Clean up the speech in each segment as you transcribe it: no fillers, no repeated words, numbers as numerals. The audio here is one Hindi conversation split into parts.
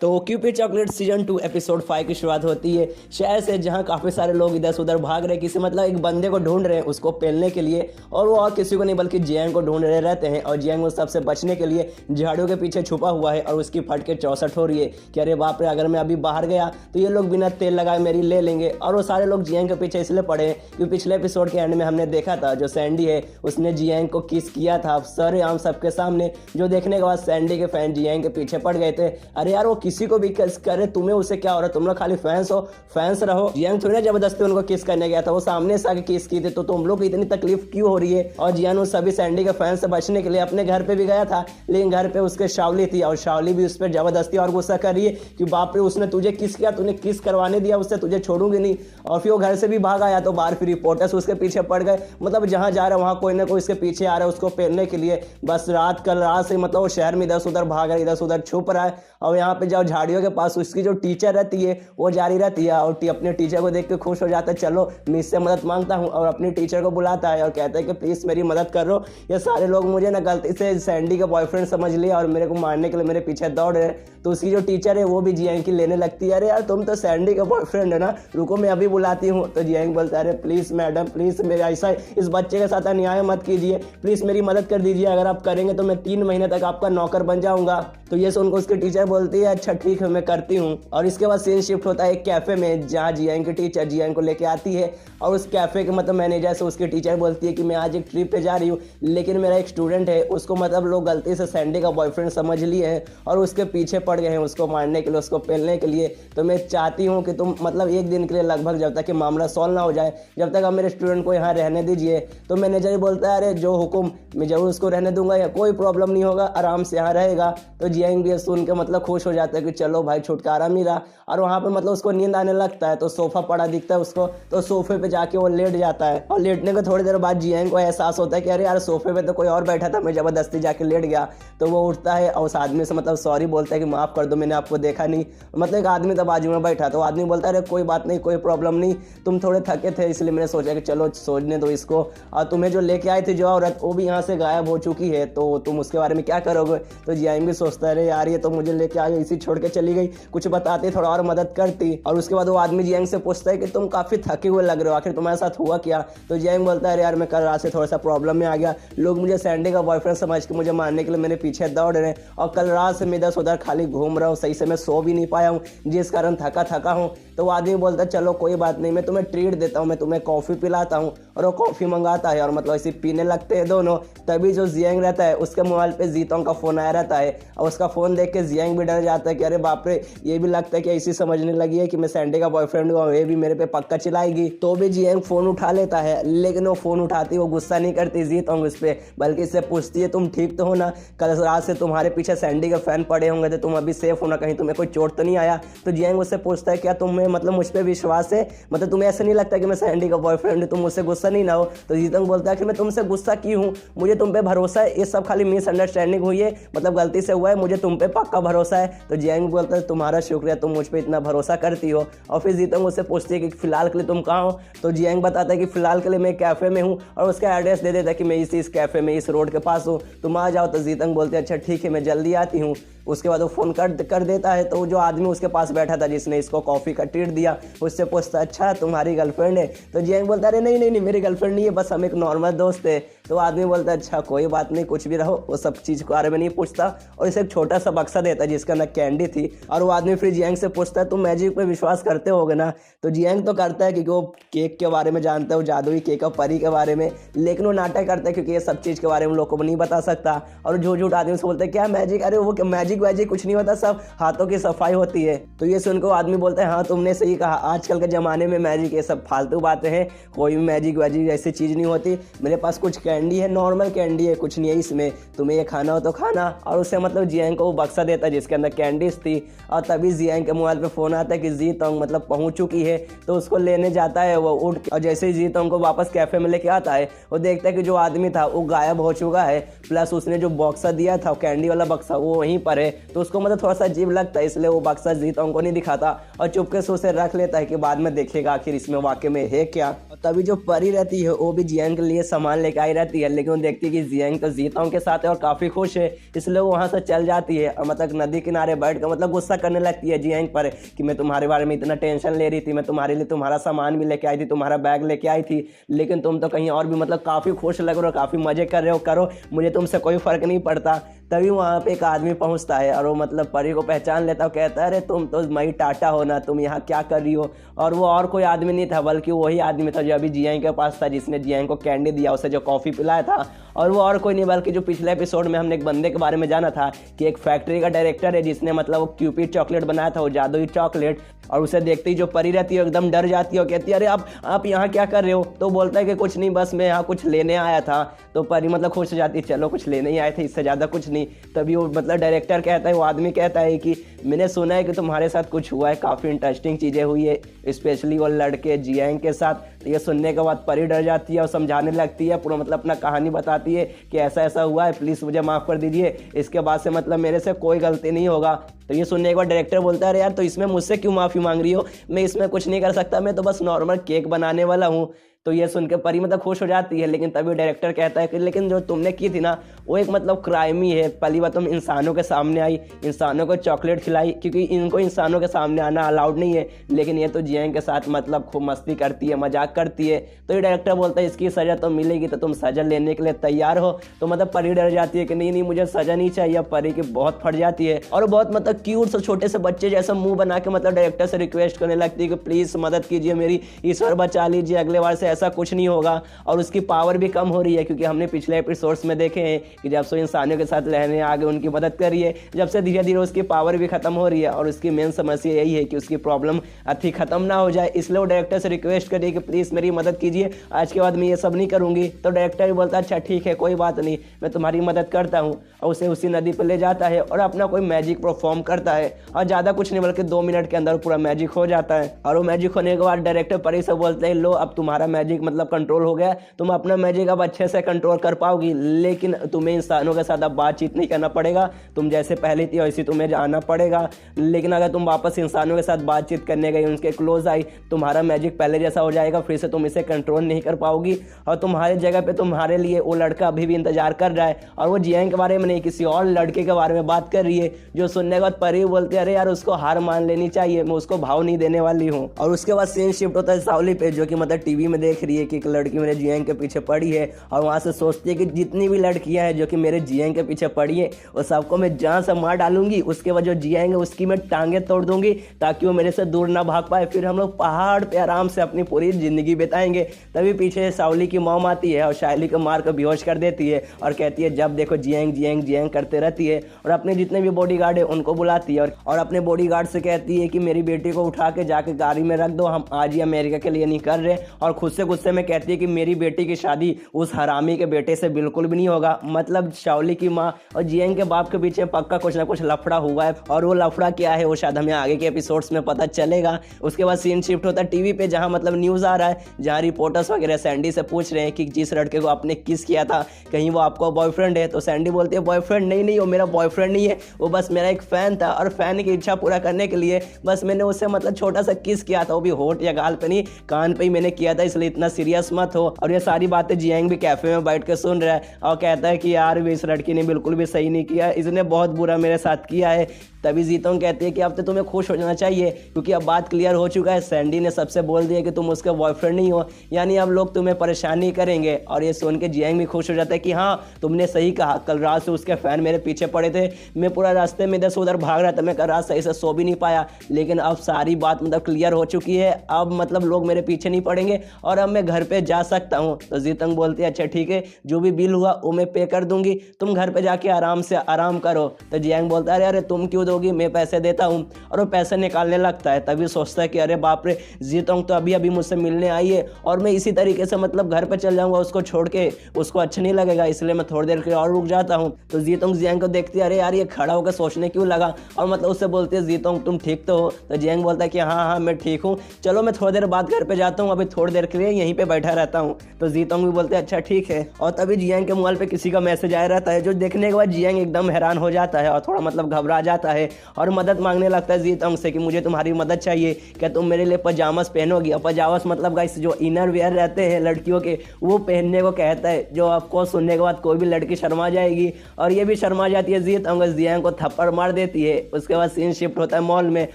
तो क्यूपिड चॉकलेट सीजन 2 एपिसोड 5 की शुरुआत होती है शहर से, जहां काफ़ी सारे लोग इधर से उधर भाग रहे हैं, किसी मतलब एक बंदे को ढूंढ रहे हैं उसको पेलने के लिए। और वो और किसी को नहीं बल्कि जियांग को ढूंढ रहे रहते हैं। और जियांग उस सबसे बचने के लिए झाड़ियों के पीछे छुपा हुआ है और उसकी फट के चौसठ हो रही है कि अरे बाप रे, अगर मैं अभी बाहर गया तो ये लोग बिना तेल लगाए मेरी ले लेंगे। और वो सारे लोग जियांग के पीछे इसलिए पड़े हैं क्योंकि पिछले एपिसोड के एंड में हमने देखा था जो सैंडी है उसने जियांग को किस किया था सरेआम सबके सामने, जो देखने के बाद सैंडी के फैन जियांग के पीछे पड़ गए थे। अरे यार, वो किसी को भी करे, तुम्हें उससे क्या हो रहा है, तुम लोग खाली फैंस हो, फैंस रहो। जियांग थोड़ी ना जबरदस्ती उनको किस करने गया था, वो सामने से आके किस की थी, तो तुम लोग को इतनी तकलीफ क्यों हो रही है। और जियांग उस सभी सैंडी के फैन से बचने के लिए अपने घर पे भी गया था, लेकिन घर पे उसके शावली थी और शावली भी उस पर जबरदस्ती और गुस्सा कर रही है कि बाप रे, उसने तुझे किस किया, तूने किस करवाने दिया उससे, तुझे छोड़ूंगी नहीं। और फिर वो घर से भी भाग आया तो बाहर फिर रिपोर्टर्स उसके पीछे पड़ गए। मतलब जहां जा रहा है वहां कोई ना कोई इसके पीछे आ रहा है उसको पेलने के लिए। बस कल रात से मतलब वो शहर में इधर से उधर भाग रहा है, इधर से उधर छुप रहा है। और यहाँ पे जाओ झाड़ियों के पास उसकी जो टीचर रहती है वो जारी रहती है और अपने टीचर को देख के खुश हो जाता है, चलो मैं इससे मदद मांगता हूँ। और अपनी टीचर को बुलाता है और कहता है कि प्लीज़ मेरी मदद करो, ये सारे लोग मुझे ना गलती से सैंडी का बॉयफ्रेंड समझ लिया और मेरे को मारने के लिए मेरे पीछे दौड़ रहे हैं। तो उसकी जो टीचर है वो भी जियांग की लेने लगती है, अरे यार तुम तो सैंडी का बॉयफ्रेंड है ना, रुको मैं अभी बुलाती हूँ। तो जियांग बोलता है अरे प्लीज़ मैडम, प्लीज़ मेरे ऐसा इस बच्चे के साथ अन्याय मत कीजिए, प्लीज़ मेरी मदद कर दीजिए, अगर आप करेंगे तो मैं 3 महीने तक आपका नौकर बन जाऊँगा। तो ये सुनकर उसकी टीचर बोलती है अच्छा ठीक है मैं करती हूँ। और इसके बाद सीन शिफ्ट होता है एक कैफे में, जहाँ जियांग की टीचर जियांग को लेके आती है और उस कैफे के मतलब मैनेजर से उसकी टीचर बोलती है कि मैं आज एक ट्रिप पे जा रही हूँ, लेकिन मेरा एक स्टूडेंट है उसको मतलब लोग गलती से सैंडी का बॉयफ्रेंड समझ लिए हैं और उसके पीछे पड़ गए हैं उसको मारने के लिए, उसको पेलने के लिए। तो मैं चाहती हूँ कि तुम मतलब एक दिन के लिए लगभग जब तक कि मामला सॉल्व ना हो जाए, जब तक आप मेरे स्टूडेंट को यहाँ रहने दीजिए। तो मैनेजर बोलता है अरे जो हुक्म, मैं जरूर उसको रहने दूंगा, या कोई प्रॉब्लम नहीं होगा, आराम से यहाँ रहेगा। तो जियांग भी सुन के मतलब खुश हो जाता है कि चलो भाई छुटकारा मिला। और वहाँ पे मतलब उसको नींद आने लगता है तो सोफा पड़ा दिखता है उसको, तो सोफे पे जाके वो लेट जाता है। और लेटने को थोड़ी देर बाद जियांग को एहसास होता है कि अरे यार सोफे पे तो कोई और बैठा था, मैं जबरदस्ती जाके लेट गया। तो वो उठता है और उस आदमी से मतलब सॉरी बोलता है कि माफ़ कर दो मैंने आपको देखा नहीं, मतलब एक आदमी तो बाजू में बैठा। तो आदमी बोलता है अरे कोई बात नहीं, कोई प्रॉब्लम नहीं, तुम थोड़े थके थे इसलिए मैंने सोचा कि चलो सोचने दो इसको। और तुम्हें जो लेके आए थे जो औरत वो भी यहाँ से गायब हो चुकी है, तो तुम उसके बारे में क्या करोगे। तो जियांग भी सोचता है अरे यार ये तो मुझे लेके आई, इसी छोड़ के चली गई, कुछ बताते थोड़ा और मदद करती। और उसके बाद वो आदमी जियांग से पूछता है कि तुम काफ़ी थके हुए लग रहे हो, आखिर तुम्हारे साथ हुआ क्या। तो जियांग बोलता है अरे यार मैं कल रात से थोड़ा सा प्रॉब्लम में आ गया, लोग मुझे सैंडी का बॉयफ्रेंड समझ के मुझे मारने के लिए मेरे पीछे दौड़ रहे हैं और कल रात से मैं इधर उधर खाली घूम रहा हूँ, सही से मैं सो भी नहीं पाया हूँ जिस कारण थका हूँ। तो वो आदमी बोलता है चलो कोई बात नहीं, मैं तुम्हें ट्रीट देता हूँ, मैं तुम्हें कॉफ़ी पिलाता हूँ। और वो कॉफ़ी मंगाता है और मतलब ऐसे पीने लगते हैं दोनों। तभी जो जियांग रहता है उसके मोबाइल पे जीतोंग का फ़ोन आया रहता है और उसका फ़ोन देख के जियांग भी डर जाता है कि अरे बाप रे, ये भी लगता है कि ऐसी समझने लगी है कि मैं सैंडी का बॉयफ्रेंड हूँ, ये भी मेरे पे पक्का चिल्लाएगी। तो भी जियांग फ़ोन उठा लेता है, लेकिन वो फ़ोन उठाती वो गुस्सा नहीं करती जीतोंग उस पर, बल्कि इससे पूछती है तुम ठीक तो हो ना, कल रात से तुम्हारे पीछे सैंडी के फैन पड़े होंगे तो तुम अभी सेफ हो ना, कहीं तुम्हें कोई चोट तो नहीं आया। तो जियांग उससे पूछता है क्या तुम्हें मतलब मुझ पर विश्वास है, मतलब तुम्हें ऐसा नहीं लगता कि मैं सैंडी का बॉयफ्रेंड हूँ, तुम मुझसे गुस्सा नहीं ना हो। तो जीतोंग बोलता है कि मैं तुमसे गुस्सा क्यों हूँ, मुझे तुम पे भरोसा है, ये सब खाली मिसअंडरस्टैंडिंग हुई है, मतलब गलती से हुआ है, मुझे तुम पे पक्का भरोसा है। तो जियांग बोलता है तुम्हारा शुक्रिया, तुम मुझ पे इतना भरोसा करती हो। और फिर जीतोंग उससे पूछती है कि फिलहाल के लिए तुम कहाँ हो। तो जियांग बताता है कि फिलहाल के लिए मैं कैफ़े में हूँ और उसका एड्रेस दे देता है कि मैं इस कैफ़े में इस रोड के पास हूँ, तुम आ जाओ। तो जीतोंग बोलते हैं अच्छा ठीक है मैं जल्दी आती हूँ। उसके बाद वो फ़ोन कर देता है। तो जो आदमी उसके पास बैठा था जिसने इसको कॉफ़ी का ट्रीट दिया उससे पूछता अच्छा तुम्हारी गर्लफ्रेंड है। तो जियांग बोलता है अरे नहीं मेरी गर्लफ्रेंड नहीं है, बस हम एक नॉर्मल दोस्त है। तो आदमी बोलता है अच्छा कोई बात नहीं, कुछ भी रहो, वो सब चीज़ के बारे में नहीं पूछता और इसे एक छोटा सा बक्सा देता है जिसका अंदर कैंडी थी। और वो आदमी फिर जियांग से पूछता है तुम मैजिक पे विश्वास करते होगे ना। तो जियांग तो करता है क्योंकि वो केक के बारे में जानता है, वो जादुई केक और परी के बारे में, लेकिन वो नाटक करता है क्योंकि ये सब चीज़ के बारे में लोगों को नहीं बता सकता। और झूठ आदमी से बोलता है क्या मैजिक, अरे वो मैजिक वैजिक कुछ नहीं होता, सब हाथों की सफाई होती है। तो ये सुनकर आदमी बोलता है हाँ तुमने सही कहा, आजकल के ज़माने में मैजिक ये सब फालतू बातें हैं, कोई भी मैजिक वैजिक ऐसी चीज़ नहीं होती, मेरे पास कुछ कैंडी है, नॉर्मल कैंडी है, कुछ नहीं है इसमें, तुम्हें ये खाना हो तो खाना। और उससे मतलब जियांग को वो बक्सा देता है जिसके अंदर कैंडीज थी। और तभी जियांग के मोबाइल पे फ़ोन आता है कि जीतोंग मतलब पहुंच चुकी है। तो उसको लेने जाता है वो उठ के, और जैसे ही जीतोंग को वापस कैफ़े में लेके आता है वो देखता है कि जो आदमी था वो गायब हो चुका है, प्लस उसने जो बक्सा दिया था कैंडी वाला बक्सा वो वहीं पर है। तो उसको मतलब थोड़ा सा अजीब लगता है, इसलिए वो बक्सा जीतोंग को नहीं दिखाता और चुपके से उसे रख लेता है कि बाद में देखेगा आखिर इसमें वाकई में है क्या। तभी जो परी रहती है वो भी जियांग के लिए सामान लेके आई रहती रहती है, लेकिन वो देखती है कि जियांग तो जीतोंग के साथ है और काफ़ी खुश है, इसलिए वो वहाँ से चल जाती है और मतलब नदी किनारे बैठ कर मतलब गुस्सा करने लगती है जियांग पर कि मैं तुम्हारे बारे में इतना टेंशन ले रही थी, मैं तुम्हारे लिए तुम्हारा सामान भी लेके आई थी, तुम्हारा बैग लेके आई थी, लेकिन तुम तो कहीं और भी मतलब काफ़ी खुश लग रहे हो, काफ़ी मज़े कर रहे हो, करो, मुझे तुमसे कोई फ़र्क नहीं पड़ता। तभी वहाँ पे एक आदमी पहुँचता है और वो मतलब परी को पहचान लेता है, कहता है अरे तुम तो मई टाटा हो ना, तुम यहाँ क्या कर रही हो। और वो और कोई आदमी नहीं था बल्कि वही आदमी था जो अभी जियांग के पास था, जिसने जियांग को कैंडी दिया, उसे जो कॉफ़ी पिलाया था। और वो और कोई नहीं बल्कि जो पिछले एपिसोड में हमने एक बंदे के बारे में जाना था कि एक फैक्ट्री का डायरेक्टर है जिसने मतलब वो क्यूपिड चॉकलेट बनाया था, वो जादुई चॉकलेट। और उसे देखते ही जो परी रहती है एकदम डर जाती है और कहती है अरे आप यहाँ क्या कर रहे हो। तो बोलता है कि कुछ नहीं, बस मैं यहाँ कुछ लेने आया था। तो परी मतलब खुश हो जाती है, चलो कुछ लेने ही आए थे, इससे ज़्यादा कुछ नहीं। तभी वो मतलब डायरेक्टर कहता है, वो आदमी कहता है कि मैंने सुना है कि तुम्हारे साथ कुछ हुआ है, काफ़ी इंटरेस्टिंग चीज़ें हुई है, स्पेशली वो लड़के जियांग के साथ। तो ये सुनने के बाद परी डर जाती है और समझाने लगती है, पूरा मतलब अपना कहानी बताती है कि ऐसा ऐसा हुआ है, प्लीज़ मुझे माफ़ कर दीजिए, इसके बाद से मतलब मेरे से कोई गलती नहीं होगा। तो ये सुनने के बाद डायरेक्टर बोलता है अरे यार तो इसमें मुझसे क्यों माफ़ी मांग रही हो, मैं इसमें कुछ नहीं कर सकता, मैं तो बस नॉर्मल केक बनाने वाला हूँ। तो ये सुन के परी मतलब खुश हो जाती है, लेकिन तभी डायरेक्टर कहता है कि लेकिन जो तुमने की थी ना वो एक मतलब क्राइम ही है। पहली बार तुम इंसानों के सामने आई, इंसानों को चॉकलेट खिलाई, क्योंकि इनको इंसानों के सामने आना अलाउड नहीं है, लेकिन ये तो जियांग के साथ मतलब खूब मस्ती करती है, मजाक करती है। तो ये डायरेक्टर बोलता है इसकी सज़ा तो मिलेगी, तो तुम सज़ा लेने के लिए तैयार हो। तो मतलब परी डर जाती है कि नहीं नहीं मुझे सज़ा नहीं चाहिए। परी की बहुत फट जाती है और बहुत मतलब क्यूट से छोटे से बच्चे जैसा मुंह बना के मतलब डायरेक्टर से रिक्वेस्ट करने लगती है कि प्लीज़ मदद कीजिए मेरी, ईश्वर बचा लीजिए, अगले बार से ऐसा कुछ नहीं होगा। और उसकी पावर भी कम हो रही है, क्योंकि हमने पिछले एपिसोड्स में देखे हैं कि जब से इंसानों के साथ रहने आगे उनकी मदद कर रही है, जब से धीरे धीरे उसकी पावर भी खत्म हो रही है। और उसकी मेन समस्या यही है कि उसकी प्रॉब्लम अति खत्म ना हो जाए, इसलिए वो डायरेक्टर से रिक्वेस्ट करिए कि प्लीज़ मेरी मदद कीजिए, आज के बाद मैं ये सब नहीं करूँगी। तो डायरेक्टर भी बोलता है अच्छा ठीक है कोई बात नहीं, मैं तुम्हारी मदद करता हूँ। और उसे उसी नदी पर ले जाता है और अपना कोई मैजिक परफॉर्म करता है, और ज़्यादा कुछ नहीं बल्कि 2 मिनट के अंदर पूरा मैजिक हो जाता है। और वो मैजिक होने के बाद डायरेक्टर परी से बोलते हैं लो अब तुम्हारा मैजिक मतलब कंट्रोल हो गया, तुम अपना मैजिक अब अच्छे से कंट्रोल कर पाओगी, लेकिन तुम्हें इंसानों के साथ अब बातचीत नहीं करना पड़ेगा, तुम जैसे पहले थी वैसे तुम्हें जाना पड़ेगा। लेकिन अगर तुम वापस इंसानों के साथ बातचीत करने गई, उनके क्लोज आई, तुम्हारा मैजिक पहले जैसा हो जाएगा, फिर से तुम इसे कंट्रोल नहीं कर पाओगी। और तुम्हारे जगह पे तुम्हारे लिए वो लड़का अभी भी इंतजार कर रहा है, और वो जियांग के बारे में नहीं किसी और लड़के के बारे में बात कर रही है। जो सुनने के बाद परी बोलते हैं अरे यार उसको हार मान लेनी चाहिए, मैं उसको भाव नहीं देने वाली हूँ। और उसके बाद सीन शिफ्ट होता है सावली पे, जो कि मतलब टीवी में देख रही है कि एक लड़की मेरे जियांग के पीछे पड़ी है, और वहाँ से सोचती है कि जितनी भी लड़कियां हैं जो कि मेरे जियांग के पीछे पड़ी है वो सबको मैं जान से मार डालूंगी, उसके बाद जो जियांग है उसकी मैं टांगे तोड़ दूंगी ताकि वो मेरे से दूर ना भाग पाए, फिर हम लोग पहाड़ पे आराम से अपनी पूरी जिंदगी बिताएंगे। तभी पीछे सावली की मॉम आती है और शायली को मार कर बेहोश कर देती है और कहती है जब देखो जियांग जियांग जियांग करते रहती है। और अपने जितने भी बॉडीगार्ड है उनको बुलाती है और अपने बॉडीगार्ड से कहती है कि मेरी बेटी को उठा के जाके गाड़ी में रख दो, हम आज ही अमेरिका के लिए नहीं कर रहे। और खुद से गुस्से में कहती है कि मेरी बेटी की शादी उस हरामी के बेटे से बिल्कुल भी नहीं होगा। मतलब शावली की माँ और जियांग के बाप के पीछे पक्का कुछ ना कुछ लफड़ा हुआ है, और वो लफड़ा क्या है वो शायद हमें आगे के एपिसोड्स में पता चलेगा। उसके बाद सीन शिफ्ट होता है टीवी पे, जहाँ मतलब न्यूज़ आ रहा है, जहाँ रिपोर्टर्स वगैरह सैंडी से पूछ रहे हैं कि जिस लड़के को आपने किस किया था कहीं वो आपका बॉयफ्रेंड है। तो सैंडी बोलती है बॉयफ्रेंड नहीं नहीं, वो मेरा बॉयफ्रेंड नहीं है, वो बस मेरा एक फ़ैन था, और फ़ैन की इच्छा पूरा करने के लिए बस मैंने उससे मतलब छोटा सा किस किया था, वो भी होठ या गाल पे नहीं कान पे ही मैंने किया था, इसलिए इतना सीरियस मत हो। और ये सारी बातें जियांग भी कैफे में बैठ के सुन रहा है और कहता है कि यार भी इस लड़की ने बिल्कुल भी सही नहीं किया, इसने बहुत बुरा मेरे साथ किया है। तभी जीतोंग कहती है कि अब तो तुम्हें खुश हो जाना चाहिए, क्योंकि अब बात क्लियर हो चुका है, सैंडी ने सबसे बोल दिया कि तुम उसके बॉयफ्रेंड नहीं हो, यानी अब लोग तुम्हें परेशान नहीं करेंगे। और ये सुन के जियांग भी खुश हो जाता है कि हाँ तुमने सही कहा, कल रात से उसके फ़ैन मेरे पीछे पड़े थे, मैं पूरा रास्ते में इधर से उधर भाग रहा था, मैं कल रात सही से सो भी नहीं पाया, लेकिन अब सारी बात मतलब क्लियर हो चुकी है, अब मतलब लोग मेरे पीछे नहीं पड़ेंगे और अब मैं घर पर जा सकता हूँ। तो जीतोंग बोलती है अच्छा ठीक है, जो भी बिल हुआ वो मैं पे कर दूंगी, तुम घर पर जाके आराम से आराम करो। तो जियांग बोलता है अरे तुम क्यों दोगी, मैं पैसे देता हूँ। और वो पैसे निकालने लगता है, तभी सोचता है कि अरे बाप रे जीतोंग तो अभी अभी मुझसे मिलने आई है और मैं इसी तरीके से मतलब घर पे चल जाऊंगा उसको छोड़ के, उसको अच्छा नहीं लगेगा, इसलिए मैं थोड़ी देर के लिए और रुक जाता हूँ। तो जीतोंग जियांग को देखती है अरे यार ये खड़ा होकर सोचने क्यों लगा, और मतलब उससे बोलती है जीतोंग तुम ठीक तो हो। तो जियांग बोलता है कि हाँ हाँ मैं ठीक हूँ, चलो मैं थोड़ी देर बाद घर पे जाता हूँ, अभी थोड़ी देर के लिए मैं यहीं पे बैठा रहता हूँ। तो जीतोंग भी बोलते हैं अच्छा ठीक है। और तभी जियांग के मोबाइल पे किसी का मैसेज आया रहता है, जो देखने के बाद जियांग एकदम हैरान हो जाता है और थोड़ा मतलब घबरा जाता है और मदद मांगने लगता है जीतोंग से कि मुझे तुम्हारी मदद चाहिए, क्या तुम मेरे लिए पजामास पहनोगी। और पजामास मतलब गाइस जो इनर वेयर रहते हैं लड़कियों के, वो पहनने को कहता है, जो आपको सुनने के बाद कोई भी लड़की शर्मा जाएगी और ये भी शर्मा जाती है। जीतोंग जियांग को थप्पड़ मार देती है। उसके बाद सीन शिफ्ट होता है मॉल में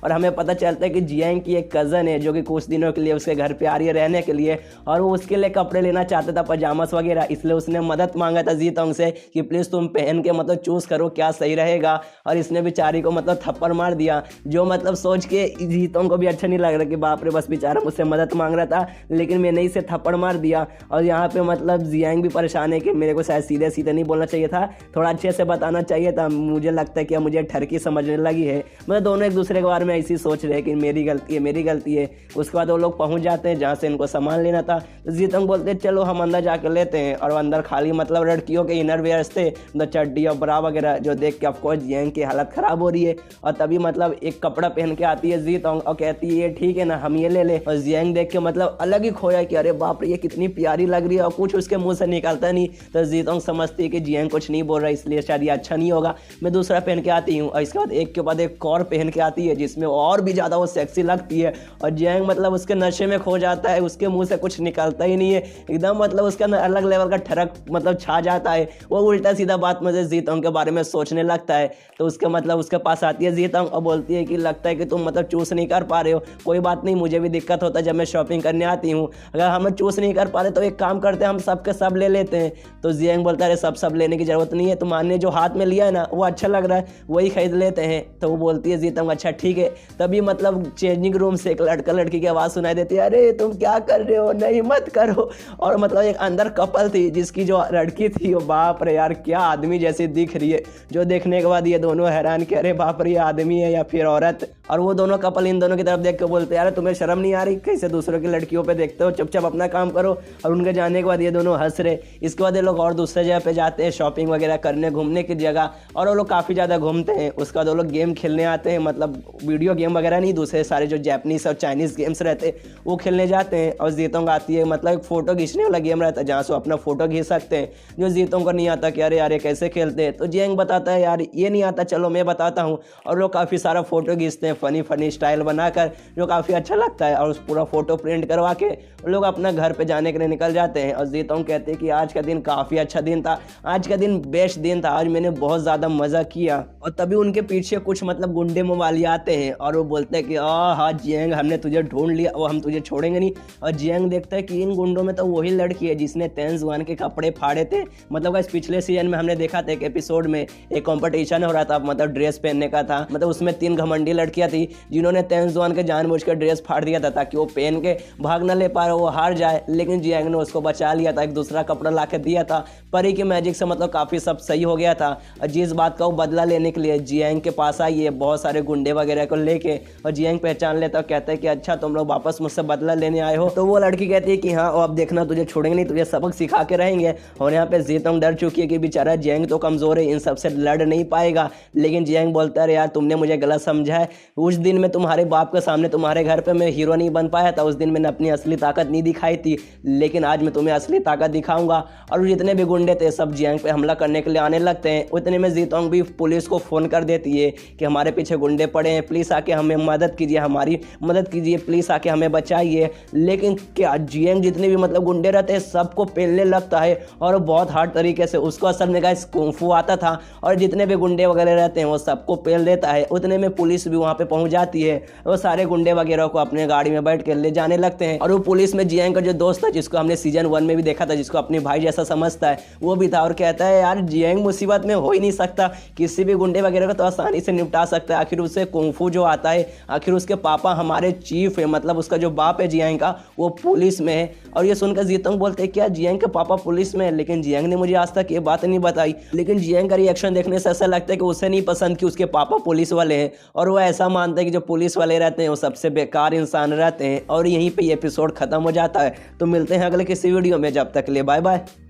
और हमें पता चलता है कि जियांग की एक कज़न है जो कि कुछ दिनों के लिए उसके घर पे आ रही है रहने के लिए, और वो उसके लिए कपड़े लेना चाहता था, पजामास वगैरह, इसलिए उसने मदद मांगा था जीतोंग से कि प्लीज़ तुम पहन के मतलब चूज़ करो क्या सही रहेगा। और इसने बेचारी को मतलब थप्पड़ मार दिया, जो मतलब सोच के जीतोंग को भी अच्छा नहीं लग रहा कि बाप रे बस बेचारा मुझसे मदद मांग रहा था लेकिन मैंने इसे थप्पड़ मार दिया। और यहाँ पे मतलब जियांग भी परेशान है कि मेरे को शायद सीधे सीधे नहीं बोलना चाहिए था, थोड़ा अच्छे से बताना चाहिए था, मुझे लगता है कि मुझे ठरकी समझने लगी है। मतलब दोनों एक दूसरे के बारे में ऐसी सोच रहे हैं कि मेरी गलती है मेरी गलती है। उसके बाद वो लोग पहुंच जाते हैं जहाँ से इनको सामान लेना था। तो जीतोंग बोलते हैं चलो हम अंदर जाकर लेते हैं, और अंदर खाली मतलब लड़कियों के इनर वेयर्स थे, मतलब चड्डी और ब्रा वगैरह, जो देख के ऑफकोर्स जियांग की हालत ख़राब हो रही है। और तभी मतलब एक कपड़ा पहन के आती है जीतोंग और कहती है ये ठीक है ना, हम ये ले ले। और जियांग देख के मतलब अलग ही खोया कि अरे बाप रे ये कितनी प्यारी लग रही है, और कुछ उसके मुंह से निकलता नहीं। तो जीतोंग समझती है कि जियांग कुछ नहीं बोल रहा इसलिए शायद ये अच्छा नहीं होगा, मैं दूसरा पहन के आती हूँ। और इसके बाद एक के बाद एक और पहन के आती है जिसमें और भी ज़्यादा वो सेक्सी लगती है। और जियांग मतलब उसके नशे में खो जाता है, उसके मुंह से कुछ निकलता ही नहीं है, एकदम मतलब उसका अलग लेवल का ठरक मतलब छा जाता है। वो उल्टा सीधा बात मुझे जीतोंग के बारे में सोचने लगता है। तो उसके मतलब उसके पास आती है जीतोंग और बोलती है कि लगता है कि तुम मतलब चूस नहीं कर पा रहे हो, कोई बात नहीं, मुझे भी दिक्कत होता है जब मैं शॉपिंग करने आती हूँ, अगर हम चूस नहीं कर पा रहे तो एक काम करते हैं हम सब के सब ले लेते हैं। तो जियांग बोलता है अरे सब लेने की जरूरत नहीं है, तुम्हारे जो हाथ में लिया है ना वो अच्छा लग रहा है, वही खरीद लेते हैं। तो वो बोलती है जीतोंग अच्छा ठीक है। तभी मतलब चेंजिंग रूम से एक लड़का लड़की की आवाज़ सुनाई देती है, अरे तुम क्या कर रहे हो, नहीं मत करो। और मतलब एक अंदर कपल थी जिसकी जो लड़की थी वो बाप रे यार क्या आदमी जैसी दिख रही है, जो देखने के बाद ये दोनों हैरान कि अरे बाप रे ये आदमी है या फिर औरत। और वो दोनों कपल इन दोनों की तरफ देख के बोलते हैं यार तुम्हें शर्म नहीं आ रही, कैसे दूसरों की लड़कियों पे देखते हो, चुपचाप अपना काम करो। और उनके जाने के बाद ये दोनों हंस रहे। इसके बाद ये लोग और दूसरे जगह पे जाते हैं शॉपिंग वगैरह करने, घूमने की जगह, और वो लोग काफ़ी ज़्यादा घूमते हैं। उसके बाद वो लोग गेम खेलने आते हैं, मतलब वीडियो गेम वगैरह नहीं, दूसरे सारे जो जापानीज और चाइनीज़ गेम्स रहते हैं वो खेलने जाते हैं। और जीतोंग आती है, मतलब एक फ़ोटो खींचने वाला गेम रहता है जहाँ से अपना फ़ोटो खींच सकते हैं, जो जीतोंग को नहीं आता कि अरे यार ये कैसे खेलते हैं। तो जियांग बताता है यार ये नहीं आता, चलो मैं बताता हूँ। और लोग काफ़ी सारा फ़ोटो खींचते हैं फ़नी फ़नी स्टाइल बनाकर, जो काफ़ी अच्छा लगता है। और उस पूरा फ़ोटो प्रिंट करवा के लोग अपना घर पे जाने के लिए निकल जाते हैं। और जीतोंग कहते हैं कि आज का दिन काफ़ी अच्छा दिन था, आज का दिन बेस्ट दिन था, आज मैंने बहुत ज़्यादा मज़ा किया। और तभी उनके पीछे कुछ मतलब गुंडे मोवाली आते हैं और वो बोलते हैं कि हाँ जियांग हमने तुझे ढूंढ लिया, वो हम तुझे छोड़ेंगे नहीं। और जियांग देखता है कि इन गुंडों में तो वही लड़की है जिसने तेंजुआन के कपड़े फाड़े थे। मतलब इस पिछले सीजन में हमने देखा था एक एपिसोड में एक कंपटीशन हो रहा था, मतलब ड्रेस पहनने का था, मतलब उसमें 3 घमंडी लड़कियां थी जिन्होंने तेंजुआन के जानबूझकर ड्रेस फाड़ दिया था ताकि वो पहन के भाग न ले पाए, वो हार जाए। लेकिन जियांग ने उसको बचा लिया था, एक दूसरा कपड़ा ला के दिया था, परी की मैजिक से मतलब काफ़ी सब सही हो गया था। और जिस बात का वो बदला लेने के लिए जियांग के पास आई है बहुत सारे गुंडे वगैरह को लेके, और जियांग पहचान लेता और कहता है कि अच्छा तुम लोग वापस मुझसे बदला लेने आए हो। तो वो लड़की कहती है कि हाँ अब देखना तुझे छोड़ेंगे नहीं, तुझे सबक सिखा के रहेंगे। और यहाँ पे जीतोंग डर चुकी है कि बेचारा जियांग तो कमज़ोर है, इन सबसे लड़ नहीं पाएगा। लेकिन जियांग बोलता है यार तुमने मुझे गलत समझा है, उस दिन मैं तुम्हारे बाप के सामने तुम्हारे घर पे मैं हीरो नहीं बन पाया था, उस दिन मैंने अपनी असली ताकत नहीं दिखाई थी, लेकिन आज मैं तुम्हें असली ताकत दिखाऊंगा। और जितने भी गुंडे थे सब जियांग पे हमला करने के लिए आने लगते हैं। उतने में जीतोंग भी पुलिस को फ़ोन कर देती है कि हमारे पीछे गुंडे पड़े हैं, प्लीज़ आके हमें मदद कीजिए, हमारी मदद कीजिए, प्लीज़ आके हमें बचाइए। लेकिन क्या जियांग जितने भी मतलब गुंडे रहते हैं सबको पेलने लगता है और बहुत हार्ड तरीके से, उसको असल में गाइस कुंफू आता था, और जितने भी गुंडे वगैरह रहते हैं वो सबको पेल देता है। उतने में पुलिस भी वहाँ पे पहुँच जाती है, वो सारे गुंडे वगैरह को अपने गाड़ी में बैठ के ले जाने लगते हैं। और वो पुलिस में जियांग का जो दोस्त था जिसको हमने सीजन 1 में भी देखा था, जिसको अपने भाई जैसा समझता है, वो भी था और कहता है यार जियांग मुसीबत में हो ही नहीं सकता, किसी भी गुंडे वगैरह को तो आसानी से निपटा सकता है, आखिर उससे कुंफू जो आता है, आखिर उसके पापा हमारे चीफ है, मतलब उसका जो बाप है जियांग का वो पुलिस में है। और ये सुनकर जीतोंग बोलते हैं क्या जियांग के पापा पुलिस में है, लेकिन जियांग ने मुझे आज तक ये बात नहीं बताई। लेकिन जियांग का रिएक्शन देखने से ऐसा लगता है कि उसे नहीं पसंद कि उसके पापा पुलिस वाले हैं, और वो ऐसा मानते हैं कि जो पुलिस वाले रहते हैं वो सबसे बेकार इंसान रहते हैं। और यहीं पे ये एपिसोड खत्म हो जाता है। तो मिलते हैं अगले किसी वीडियो में, जब तक के लिए बाय बाय।